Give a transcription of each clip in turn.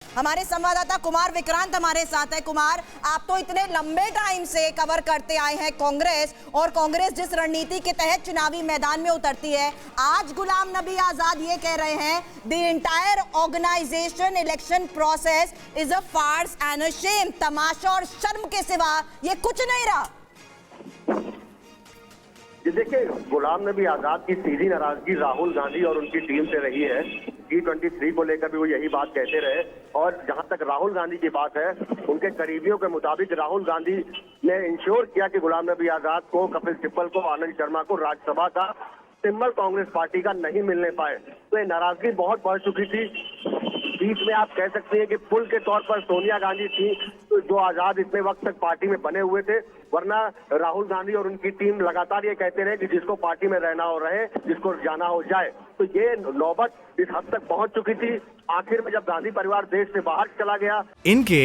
हमारे संवाददाता कुमार विक्रांत हमारे साथ है। कुमार, आप तो इतने लंबे टाइम से कवर करते आए हैं कांग्रेस, और कांग्रेस जिस रणनीति के तहत चुनावी मैदान में उतरती है, आज गुलाम नबी आजाद ये कह रहे हैं the entire organisation election process is a farce and a shame. तमाशा और शर्म के सिवा ये कुछ नहीं रहा। देखिए, गुलाम नबी आजाद की सीधी नाराजगी राहुल गांधी और उनकी टीम से रही है। G23 को लेकर भी वो यही बात कहते रहे, और जहां तक राहुल गांधी की बात है, उनके करीबियों के मुताबिक राहुल गांधी ने इंश्योर किया कि गुलाम नबी आजाद को, कपिल सिब्बल को, आनंद शर्मा को राज्यसभा का सिंबल कांग्रेस पार्टी का नहीं मिलने पाए, तो ये नाराजगी बहुत बढ़ चुकी थी। बीच में आप कह सकते हैं कि पुल के तौर पर सोनिया गांधी थी, तो जो आजाद इतने वक्त तक पार्टी में बने हुए थे, वरना राहुल गांधी और उनकी टीम लगातार ये कहते रहे कि जिसको पार्टी में रहना हो रहे, जिसको जाना हो जाए। तो ये नौबत इस हद तक पहुंच चुकी थी। आखिर में जब गांधी परिवार देश से बाहर चला गया, इनके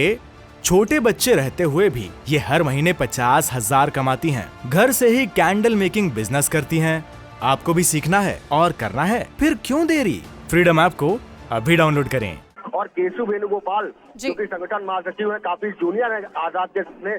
छोटे बच्चे रहते हुए भी ये हर महीने 50,000 कमाती हैं। घर से ही कैंडल मेकिंग बिजनेस करती हैं। आपको भी सीखना है और करना है, फिर क्यों देरी? फ्रीडम ऐप को अभी डाउनलोड करें। और केशव वेणुगोपाल जो कि संगठन महासचिव है, काफी जूनियर है आजाद के सामने,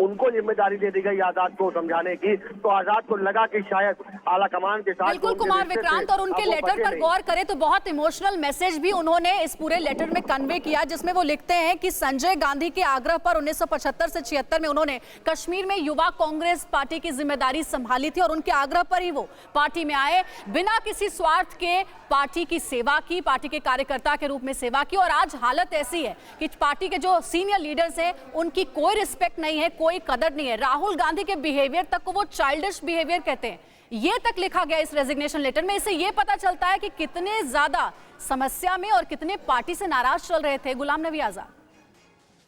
उनको जिम्मेदारी दे दी गई आजाद को समझाने की। तो आजाद को लगा कि शायद आला कमान के साथ बिल्कुल कुमार विक्रांत, और उनके लेटर पर गौर करें तो बहुत इमोशनल मैसेज भी उन्होंने इस पूरे लेटर में कन्वे किया, जिसमें वो लिखते हैं कि संजय गांधी के आग्रह पर 1975 से 76 में उन्होंने कश्मीर में युवा कांग्रेस पार्टी की जिम्मेदारी संभाली थी, और उनके आग्रह पर ही वो पार्टी में आए, बिना किसी स्वार्थ के पार्टी की सेवा की, पार्टी के कार्यकर्ता के रूप में सेवा की। और आज हालत ऐसी है कि पार्टी के जो सीनियर लीडर्स हैं, उनकी कोई रिस्पेक्ट नहीं है, कोई कदर नहीं है। राहुल गांधी के बिहेवियर तक को वो चाइल्डिश बिहेवियर कहते हैं। ये तक लिखा गया इस रेजिग्नेशन लेटर में। इससे ये पता चलता है कि कितने ज्यादा समस्या में और कितने पार्टी से नाराज चल रहे थे गुलाम नबी आजाद।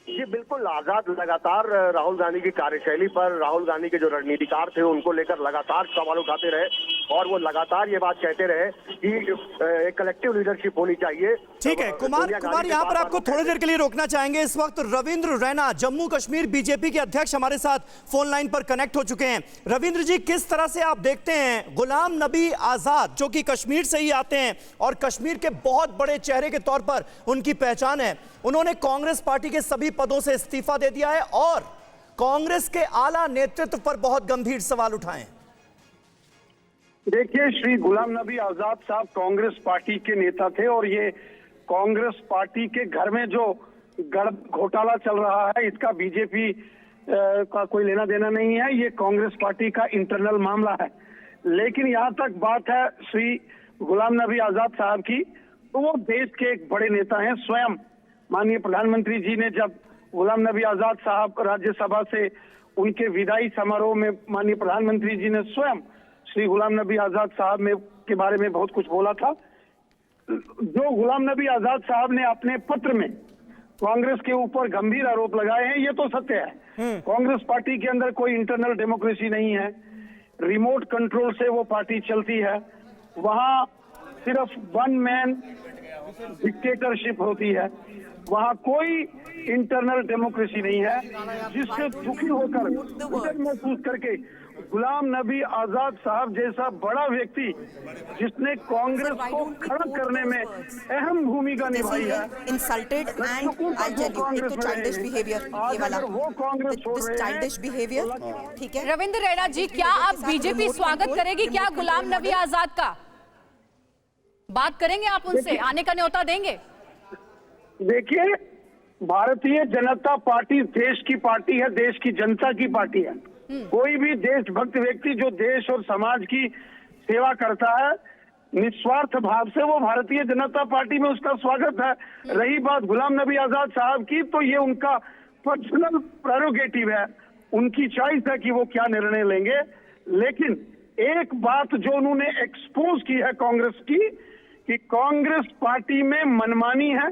जी बिल्कुल, आजाद लगातार राहुल गांधी की कार्यशैली पर, राहुल गांधी के जो रणनीतिकार थे उनको लेकर लगातार सवाल उठाते रहे, और वो लगातार ये बात कहते रहे कि एक कलेक्टिव लीडरशिप होनी चाहिए। ठीक है कुमार, यहाँ पर आपको थोड़ी देर के लिए रोकना चाहेंगे। इस वक्त रविंद्र रैना, जम्मू कश्मीर बीजेपी के अध्यक्ष, हमारे साथ फोन लाइन पर कनेक्ट हो चुके हैं। रविंद्र जी, किस तरह से आप देखते हैं गुलाम नबी आजाद, जो कि कश्मीर से ही आते हैं और कश्मीर के बहुत बड़े चेहरे के तौर पर उनकी पहचान है, उन्होंने कांग्रेस पार्टी के सभी पदों से इस्तीफा दे दिया है और कांग्रेस के आला नेतृत्व पर बहुत गंभीर सवाल उठाए हैं। देखिए, श्री गुलाम नबी आजाद साहब कांग्रेस पार्टी के नेता थे, और ये कांग्रेस पार्टी के घर में जो घोटाला चल रहा है, इसका बीजेपी का कोई लेना देना नहीं है। ये कांग्रेस पार्टी का इंटरनल मामला है। लेकिन यहाँ तक बात है श्री गुलाम नबी आजाद साहब की, तो वो देश के एक बड़े नेता हैं। स्वयं माननीय प्रधानमंत्री जी ने जब गुलाम नबी आजाद साहब राज्यसभा से उनके विदाई समारोह में माननीय प्रधानमंत्री जी ने स्वयं श्री गुलाम नबी आजाद साहब में के बारे में बहुत कुछ बोला था। जो गुलाम नबी आजाद साहब ने अपने पत्र में कांग्रेस के ऊपर गंभीर आरोप लगाए हैं, ये तो सत्य है। कांग्रेस पार्टी के अंदर कोई इंटरनल डेमोक्रेसी नहीं है, रिमोट कंट्रोल से वो पार्टी चलती है, वहां सिर्फ वन मैन डिक्टेटरशिप होती है, वहां कोई इंटरनल डेमोक्रेसी नहीं है। जिससे दुखी होकर, घुटन महसूस करके गुलाम नबी आजाद साहब जैसा बड़ा व्यक्ति, जिसने कांग्रेस को खड़ा करने में अहम भूमिका निभाई है, insulted and I tell you, एक तो चाइल्डिश बिहेवियर, ये वाला वो कांग्रेस छोड़ चाइल्डिश बिहेवियर, ठीक है। रविंद्र रैना जी, क्या अब बीजेपी स्वागत करेगी क्या गुलाम नबी आजाद का? बात करेंगे आप उनसे, आने का न्योता देंगे? देखिए, भारतीय जनता पार्टी देश की पार्टी है, देश की जनता की पार्टी है। कोई भी देशभक्त व्यक्ति जो देश और समाज की सेवा करता है, निस्वार्थ भाव से, वो भारतीय जनता पार्टी में उसका स्वागत है। रही बात गुलाम नबी आजाद साहब की, तो ये उनका पर्सनल प्रेरोगेटिव है, उनकी चॉइस है कि वो क्या निर्णय लेंगे। लेकिन एक बात जो उन्होंने एक्सपोज की है कांग्रेस की, कि कांग्रेस पार्टी में मनमानी है,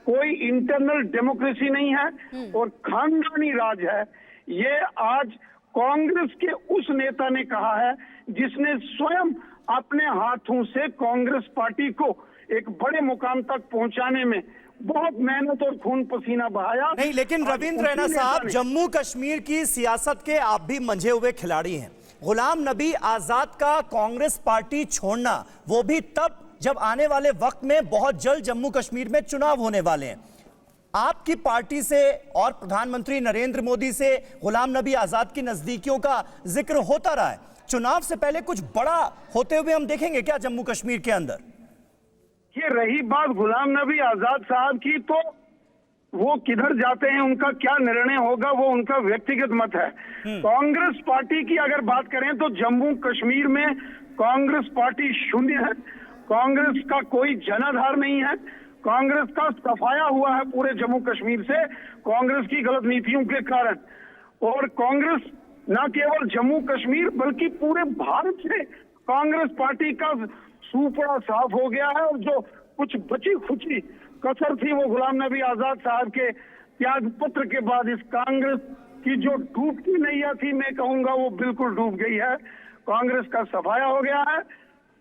कोई इंटरनल डेमोक्रेसी नहीं है और खानदानी राज है। ये आज कांग्रेस के उस नेता ने कहा है जिसने स्वयं अपने हाथों से कांग्रेस पार्टी को एक बड़े मुकाम तक पहुंचाने में बहुत मेहनत और खून पसीना बहाया। नहीं, लेकिन रविंद्र रैना साहब, जम्मू कश्मीर की सियासत के आप भी मंझे हुए खिलाड़ी हैं। गुलाम नबी आजाद का कांग्रेस पार्टी छोड़ना, वो भी तब जब आने वाले वक्त में बहुत जल्द जम्मू कश्मीर में चुनाव होने वाले हैं, आपकी पार्टी से और प्रधानमंत्री नरेंद्र मोदी से गुलाम नबी आजाद की नजदीकियों का जिक्र होता रहा है। चुनाव से पहले कुछ बड़ा होते हुए हम देखेंगे क्या जम्मू कश्मीर के अंदर? ये रही बात गुलाम नबी आजाद साहब की, तो वो किधर जाते हैं, उनका क्या निर्णय होगा, वो उनका व्यक्तिगत मत है। कांग्रेस पार्टी की अगर बात करें तो जम्मू कश्मीर में कांग्रेस पार्टी शून्य है। कांग्रेस का कोई जनाधार नहीं है। कांग्रेस का सफाया हुआ है पूरे जम्मू कश्मीर से कांग्रेस की गलत नीतियों के कारण। और कांग्रेस न केवल जम्मू कश्मीर बल्कि पूरे भारत से कांग्रेस पार्टी का सूपड़ा साफ हो गया है। और जो कुछ बची खुची कसर थी वो गुलाम नबी आजाद साहब के त्याग पत्र के बाद इस कांग्रेस की जो डूबती नैया थी, मैं कहूंगा वो बिल्कुल डूब गई है। कांग्रेस का सफाया हो गया है।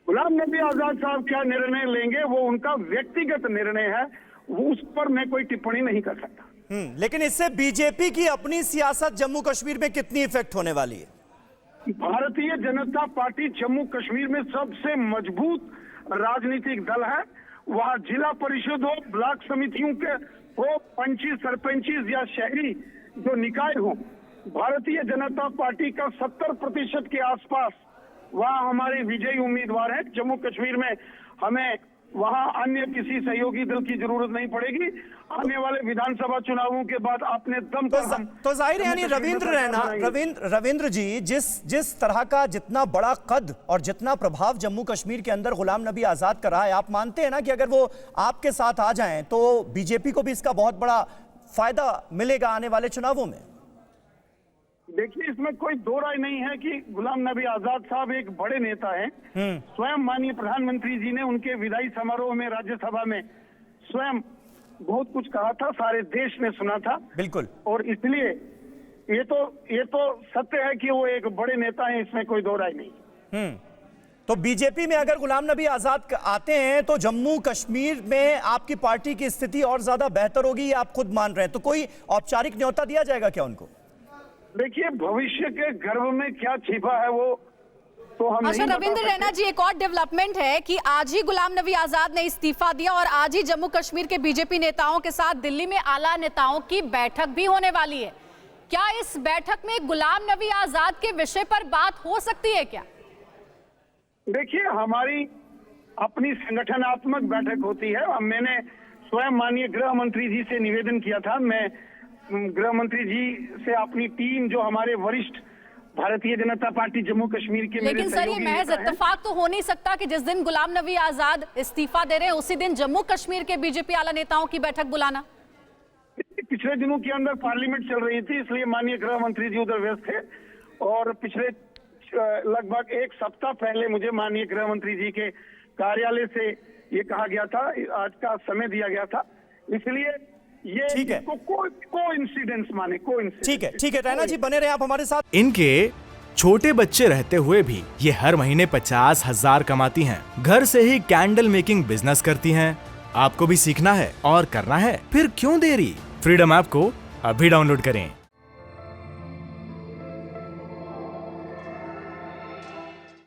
गुलाम नबी आजाद साहब क्या निर्णय लेंगे वो उनका व्यक्तिगत निर्णय है, वो उस पर मैं कोई टिप्पणी नहीं कर सकता। लेकिन इससे बीजेपी की अपनी सियासत जम्मू कश्मीर में कितनी इफेक्ट होने वाली है? भारतीय जनता पार्टी जम्मू कश्मीर में सबसे मजबूत राजनीतिक दल है। वहाँ जिला परिषद हो, ब्लॉक समितियों के हो, पंची सरपंची या शहरी जो निकाय हो, भारतीय जनता पार्टी का 70% के आसपास वहाँ हमारे विजयी उम्मीदवार हैं। जम्मू कश्मीर में हमें वहाँ अन्य किसी सहयोगी दल की जरूरत नहीं पड़ेगी। आने वाले विधानसभा चुनावों के बाद अपने दम पर तो जाहिर है यानी रविंद्र रैना, रविंद्र जी, जिस तरह का जितना बड़ा कद और जितना प्रभाव जम्मू कश्मीर के अंदर गुलाम नबी आजाद का रहा है, आप मानते हैं ना कि अगर वो आपके साथ आ जाएं तो बीजेपी को भी इसका बहुत बड़ा फायदा मिलेगा आने वाले चुनावों में? देखिए, इसमें कोई दो राय नहीं है कि गुलाम नबी आजाद साहब एक बड़े नेता हैं। स्वयं माननीय प्रधानमंत्री जी ने उनके विदाई समारोह में राज्यसभा में स्वयं बहुत कुछ कहा था, सारे देश ने सुना था। बिल्कुल। और इसलिए ये तो सत्य है कि वो एक बड़े नेता हैं, इसमें कोई दो राय नहीं। तो बीजेपी में अगर गुलाम नबी आजाद आते हैं तो जम्मू कश्मीर में आपकी पार्टी की स्थिति और ज्यादा बेहतर होगी, ये आप खुद मान रहे हैं, तो कोई औपचारिक न्योता दिया जाएगा क्या उनको? देखिए, भविष्य के गर्भ में क्या छिपा है वो तो हम अच्छा, रविंद्र रैना जी, एक और डेवलपमेंट है कि आज ही गुलाम नबी आजाद ने इस्तीफा दिया और आज ही जम्मू कश्मीर के बीजेपी नेताओं के साथ दिल्ली में आला नेताओं की बैठक भी होने वाली है। क्या इस बैठक में गुलाम नबी आजाद के विषय पर बात हो सकती है क्या? देखिए, हमारी अपनी संगठनात्मक बैठक होती है। अब मैंने स्वयं माननीय गृह मंत्री जी से निवेदन किया था, मैं गृह मंत्री जी से अपनी टीम जो हमारे वरिष्ठ भारतीय जनता पार्टी जम्मू कश्मीर के, लेकिन सर ये महज इत्तेफाक तो हो नहीं सकता कि जिस दिन गुलाम नबी आजाद इस्तीफा दे रहे हैं उसी दिन जम्मू कश्मीर के बीजेपी आला नेताओं की बैठक बुलाना। पिछले दिनों के अंदर पार्लियामेंट चल रही थी, इसलिए माननीय गृह मंत्री जी उधर व्यस्त थे। और पिछले लगभग एक सप्ताह पहले मुझे माननीय गृह मंत्री जी के कार्यालय से ये कहा गया था, आज का समय दिया गया था, इसलिए ये ठीक है, कोइंसिडेंस माने कोइंसिडेंस। ठीक है रैना जी, बने रहे आप हमारे साथ। इनके छोटे बच्चे रहते हुए भी ये हर महीने 50,000 कमाती हैं। घर से ही कैंडल मेकिंग बिजनेस करती हैं। आपको भी सीखना है और करना है, फिर क्यों देरी? फ्रीडम ऐप को अभी डाउनलोड करें।